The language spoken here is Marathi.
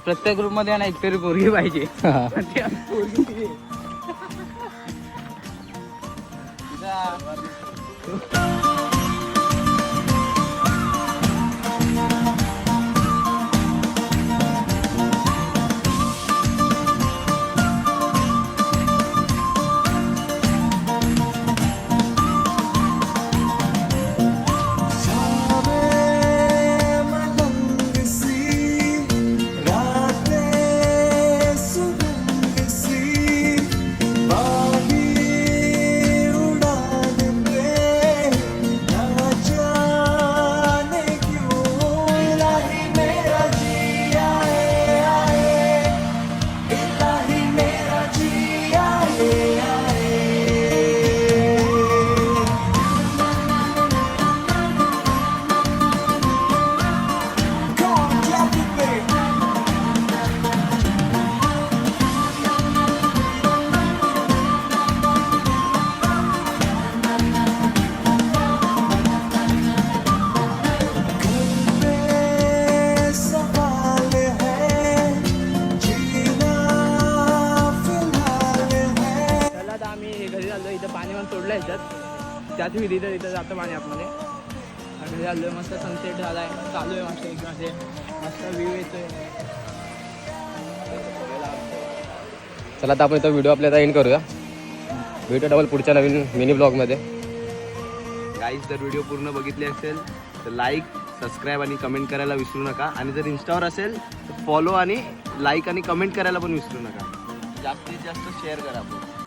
प्रत्येक ग्रुप मध्ये ना एकतरी पोरगी पाहिजे. त्यात मी तिथं जातं पाणी आतमध्ये आणि झालं मस्त सनसेट झालाय. चालू आहे मस्त एक असे मस्त व्ह्यू येतोय. चला आता आपण इथं व्हिडिओ आपल्याला एंड करूया. भेटू डबल पुढच्या नवीन मिनी ब्लॉगमध्ये. गाईज जर व्हिडिओ पूर्ण बघितली असेल तर लाईक सबस्क्राईब आणि कमेंट करायला विसरू नका. आणि जर इंस्टावर असेल तर फॉलो आणि लाईक आणि कमेंट करायला पण विसरू नका. जास्तीत जास्त शेअर करा आपण.